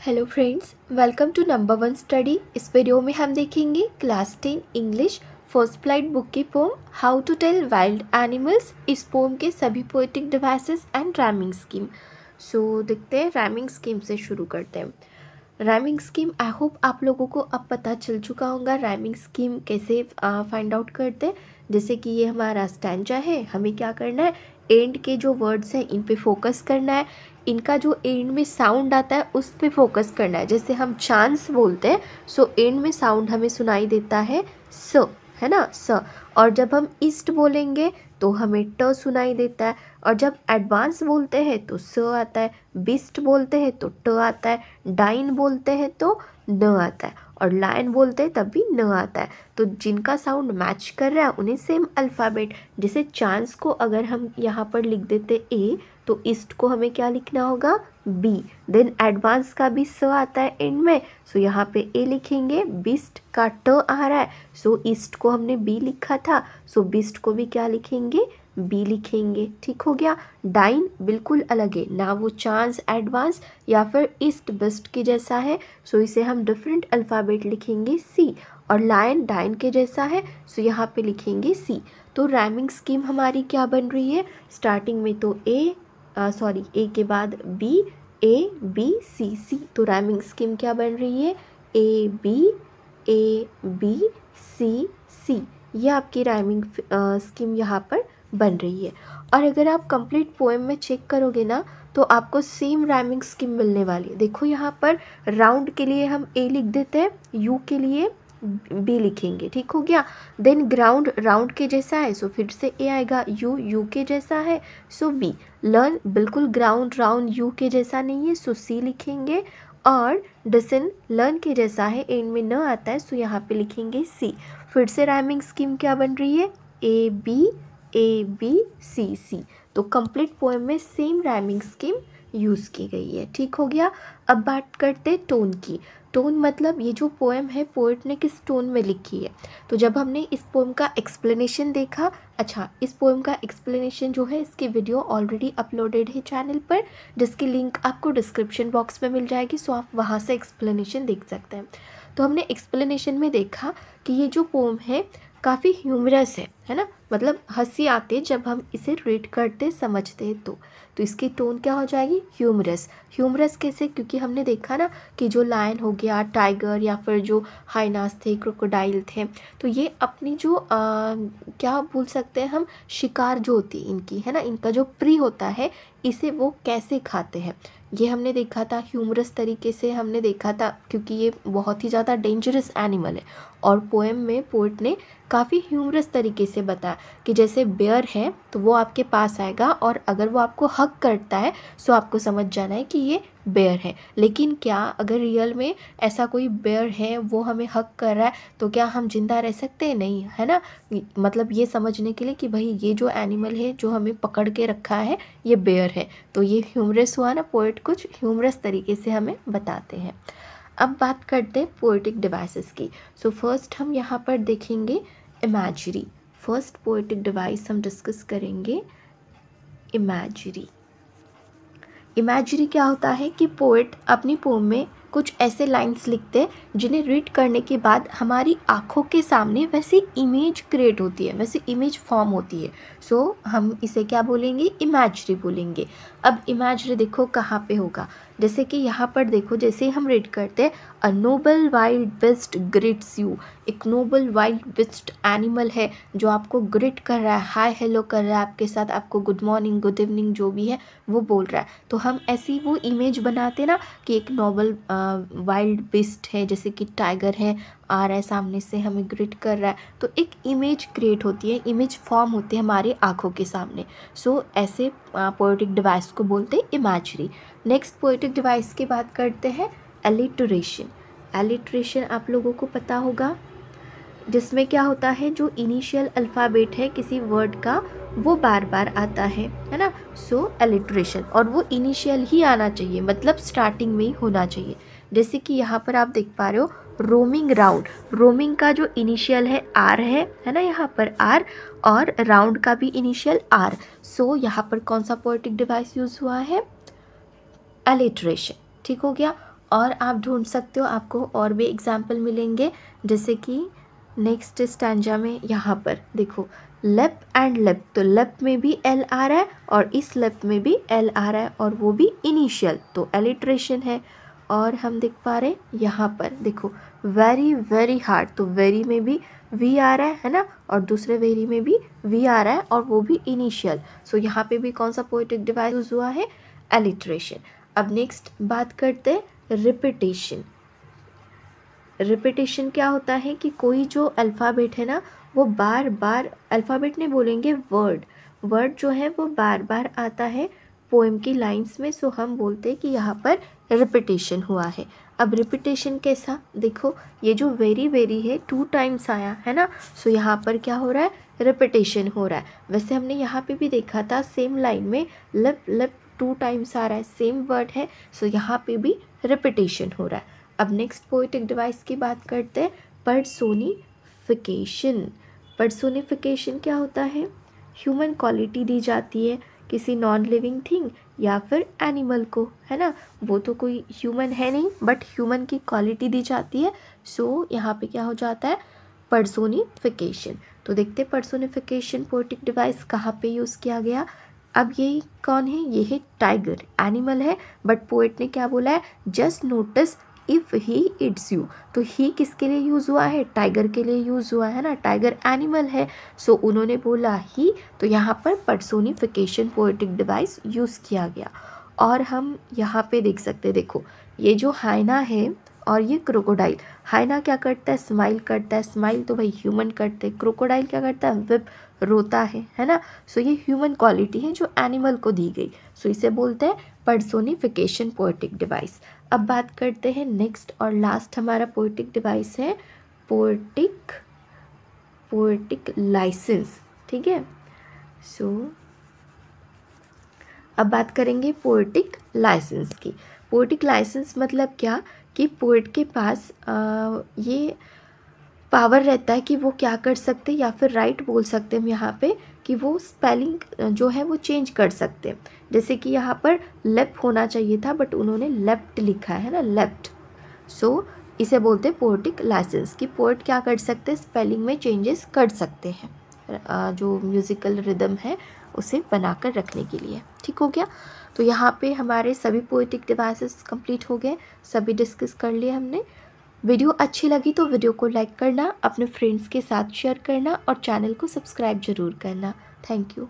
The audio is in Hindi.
Hello friends, welcome to number one study. इस वीडियो में हम देखेंगे class 10 English first flight book की poem how to tell wild animals. इस पोम के सभी poetic devices and rhyming scheme. So देखते हैं, राइमिंग स्कीम से शुरू करते हैं। राइमिंग स्कीम आई होप आप लोगों को अब पता चल चुका होगा राइमिंग स्कीम कैसे फाइंड आउट करते हैं। जैसे कि ये हमारा स्टैंजा है, हमें क्या करना है, एंड के जो वर्ड्स हैं इन पे फोकस करना है, इनका जो एंड में साउंड आता है उस पे फोकस करना है। जैसे हम चांस बोलते हैं, सो एंड में साउंड हमें सुनाई देता है स, है ना, स। और जब हम ईस्ट बोलेंगे तो हमें ट सुनाई देता है। और जब एडवांस बोलते हैं तो स आता है, बिस्ट बोलते हैं तो ट आता है, डाइन बोलते हैं तो न आता है, और लायन बोलते हैं तब भी न आता है। तो जिनका साउंड मैच कर रहा है उन्हें सेम अल्फ़ाबेट, जैसे चांस को अगर हम यहाँ पर लिख देते ए, तो ईस्ट को हमें क्या लिखना होगा, बी। देन एडवांस का भी स आता है एंड में, सो यहाँ पे ए लिखेंगे। बिस्ट का ट आ रहा है, सो ईस्ट को हमने बी लिखा था, सो बिस्ट को भी क्या लिखेंगे, बी लिखेंगे। ठीक हो गया। डाइन बिल्कुल अलग है ना, वो चांस एडवांस या फिर ईस्ट बेस्ट के जैसा है, सो इसे हम डिफरेंट अल्फ़ाबेट लिखेंगे सी। और लायन डाइन के जैसा है, सो यहाँ पे लिखेंगे सी। तो राइमिंग स्कीम हमारी क्या बन रही है, स्टार्टिंग में तो ए के बाद बी, ए बी सी सी। तो राइमिंग स्कीम क्या बन रही है, ए बी सी सी। ये आपकी राइमिंग स्कीम यहाँ पर बन रही है। और अगर आप कंप्लीट पोएम में चेक करोगे ना, तो आपको सेम राइमिंग स्कीम मिलने वाली है। देखो यहाँ पर राउंड के लिए हम ए लिख देते हैं, यू के लिए बी लिखेंगे। ठीक हो गया। देन ग्राउंड राउंड के जैसा है, सो फिर से ए आएगा। यू के जैसा है, सो बी। लर्न बिल्कुल ग्राउंड राउंड यू के जैसा नहीं है, सो सी लिखेंगे। और डिसन लर्न के जैसा है, एंड में न आता है, सो यहाँ पे लिखेंगे सी। फिर से राइमिंग स्कीम क्या बन रही है, ए बी सी सी। तो कंप्लीट पोएम में सेम राइमिंग स्कीम यूज़ की गई है। ठीक हो गया। अब बात करते टोन की। टोन मतलब ये जो पोएम है पोएट ने किस टोन में लिखी है। तो जब हमने इस पोएम का एक्सप्लेनेशन देखा, अच्छा, इस पोएम का एक्सप्लेनेशन जो है इसकी वीडियो ऑलरेडी अपलोडेड है चैनल पर, जिसकी लिंक आपको डिस्क्रिप्शन बॉक्स में मिल जाएगी, सो आप वहाँ से एक्सप्लेनेशन देख सकते हैं। तो हमने एक्सप्लेनेशन में देखा कि ये जो पोएम है काफ़ी ह्यूमरस है ना, मतलब हंसी आती है जब हम इसे रीड करते समझते हैं तो इसकी टोन क्या हो जाएगी, ह्यूमरस। ह्यूमरस कैसे, क्योंकि हमने देखा ना कि जो लायन हो गया, टाइगर या फिर जो हाइनास थे, क्रोकोडाइल थे, तो ये अपनी जो क्या बोल सकते हैं हम, शिकार जो होती है इनकी, है ना, इनका जो प्री होता है, इसे वो कैसे खाते हैं, ये हमने देखा था। ह्यूमरस तरीके से हमने देखा था क्योंकि ये बहुत ही ज़्यादा डेंजरस एनिमल है। और पोएम में पोएट ने काफ़ी ह्यूमरस तरीके से बताया कि जैसे बेयर है तो वो आपके पास आएगा और अगर वो आपको हग करता है, सो आपको समझ जाना है कि ये बेयर है। लेकिन क्या अगर रियल में ऐसा कोई बेयर है, वो हमें हग कर रहा है, तो क्या हम जिंदा रह सकते हैं, नहीं, है ना। मतलब ये समझने के लिए कि भाई ये जो एनिमल है जो हमें पकड़ के रखा है ये बेयर है, तो ये ह्यूमरस हुआ ना, पोएट कुछ ह्यूमरस तरीके से हमें बताते हैं। अब बात करते हैं पोएटिक डिवाइसेस की। सो फर्स्ट हम यहाँ पर देखेंगे इमेजरी। फर्स्ट पोएटिक डिवाइस हम डिस्कस करेंगे इमेजरी। इमेजरी क्या होता है कि पोएट अपनी पोएम में कुछ ऐसे लाइंस लिखते हैं जिन्हें रीड करने के बाद हमारी आँखों के सामने वैसी इमेज क्रिएट होती है, वैसी इमेज फॉर्म होती है। सो हम इसे क्या बोलेंगे, इमेजरी बोलेंगे। अब इमेजरी देखो कहाँ पे होगा, जैसे कि यहाँ पर देखो, जैसे हम रीड करते हैं, a noble wild beast greets you. एक नोबल वाइल्ड बिस्ट एनिमल है जो आपको ग्रीट कर रहा है, हाय हेलो कर रहा है आपके साथ, आपको गुड मॉर्निंग गुड इवनिंग जो भी है वो बोल रहा है। तो हम ऐसी वो इमेज बनाते ना कि एक नोबल वाइल्ड बिस्ट है, जैसे कि टाइगर है, आ रहा है सामने से हमें ग्रीट कर रहा है, तो एक इमेज क्रिएट होती है, इमेज फॉर्म होती है हमारी आँखों के सामने। सो ऐसे पोएटिक डिवाइस को बोलते हैं इमेजरी। नेक्स्ट पोएटिक डिवाइस की बात करते हैं एलिटरेशन। एलिटरेशन आप लोगों को पता होगा, जिसमें क्या होता है, जो इनिशियल अल्फ़ाबेट है किसी वर्ड का वो बार बार आता है ना। सो एलिटरेशन, और वो इनिशियल ही आना चाहिए, मतलब स्टार्टिंग में ही होना चाहिए। जैसे कि यहाँ पर आप देख पा रहे हो रोमिंग राउंड, रोमिंग का जो इनिशियल है आर है ना, यहाँ पर आर, और राउंड का भी इनिशियल आर। सो यहाँ पर कौन सा पोएटिक डिवाइस यूज़ हुआ है, एलिटरेशन। ठीक हो गया। और आप ढूंढ सकते हो, आपको और भी एग्जाम्पल मिलेंगे। जैसे कि नेक्स्ट स्टैंजा में यहाँ पर देखो लेप एंड लेप, तो लेप में भी एल आ रहा है और इस लेप में भी एल आ रहा है और वो भी इनिशियल, तो एलिट्रेशन है। और हम देख पा रहे हैं यहाँ पर देखो वेरी वेरी हार्ड, तो वेरी में भी वी आ रहा है ना, और दूसरे वेरी में भी वी आ रहा है और वो भी इनिशियल। सो यहाँ पे भी कौन सा पोएटिक डिवाइस यूज हुआ है, एलिट्रेशन। अब नेक्स्ट बात करते हैं रिपीटेशन। रिपीटेशन क्या होता है कि कोई जो अल्फ़ाबेट है ना वो बार बार, अल्फ़ाबेट नहीं बोलेंगे, वर्ड जो है वो बार बार आता है पोएम की लाइंस में। सो हम बोलते हैं कि यहाँ पर रिपीटेशन हुआ है। अब रिपीटेशन कैसा, देखो ये जो वेरी वेरी है 2 टाइम्स आया है ना, सो यहाँ पर क्या हो रहा है, रिपीटेशन हो रहा है। वैसे हमने यहाँ पे भी देखा था सेम लाइन में लिप लिप 2 टाइम्स आ रहा है, सेम वर्ड है, सो यहाँ पे भी रिपीटेशन हो रहा है। अब नेक्स्ट पोएटिक डिवाइस की बात करते हैं, पर्सोनिफिकेशन। पर्सोनिफिकेशन क्या होता है, ह्यूमन क्वालिटी दी जाती है किसी नॉन लिविंग थिंग या फिर एनिमल को, है ना, वो तो कोई ह्यूमन है नहीं बट ह्यूमन की क्वालिटी दी जाती है। सो यहाँ पे क्या हो जाता है, पर्सोनिफिकेशन। तो देखते हैं पर्सोनिफिकेशन पोएटिक डिवाइस कहाँ पे यूज़ किया गया। अब ये कौन है, ये है टाइगर, एनिमल है बट पोएट ने क्या बोला है, just notice if he it's you. तो ही किसके लिए यूज़ हुआ है, टाइगर के लिए यूज़ हुआ है ना, टाइगर एनिमल है। सो उन्होंने बोला ही, तो यहाँ पर पर्सोनिफिकेशन पोएटिक डिवाइस यूज़ किया गया। और हम यहाँ पे देख सकते हैं, देखो ये जो हाइना है और ये क्रोकोडाइल, हाइना क्या करता है, स्माइल करता है, स्माइल तो भाई ह्यूमन करते हैं, क्रोकोडाइल क्या करता है, विप, रोता है ना। सो ये ह्यूमन क्वालिटी है जो एनिमल को दी गई, सो इसे बोलते हैं पर्सोनिफिकेशन पोएटिक डिवाइस। अब बात करते हैं नेक्स्ट और लास्ट हमारा पोएटिक डिवाइस है पोएटिक लाइसेंस, ठीक है। सो अब बात करेंगे पोएटिक लाइसेंस की। पोएटिक लाइसेंस मतलब क्या कि पोएट के पास ये पावर रहता है कि वो क्या कर सकते हैं, या फिर राइट बोल सकते हैं हम यहाँ पे, कि वो स्पेलिंग जो है वो चेंज कर सकते हैं। जैसे कि यहाँ पर लेफ्ट होना चाहिए था बट उन्होंने लेफ्ट लिखा है ना, लेफ्ट। सो इसे बोलते हैं पोएटिक लाइसेंस, कि पोएट क्या कर सकते हैं, स्पेलिंग में चेंजेस कर सकते हैं, जो म्यूज़िकल रिदम है उसे बनाकर रखने के लिए। ठीक हो गया। तो यहाँ पे हमारे सभी पोएटिक डिवाइसेस कंप्लीट हो गए, सभी डिस्कस कर लिए हमने। वीडियो अच्छी लगी तो वीडियो को लाइक करना, अपने फ्रेंड्स के साथ शेयर करना और चैनल को सब्सक्राइब ज़रूर करना। Thank you.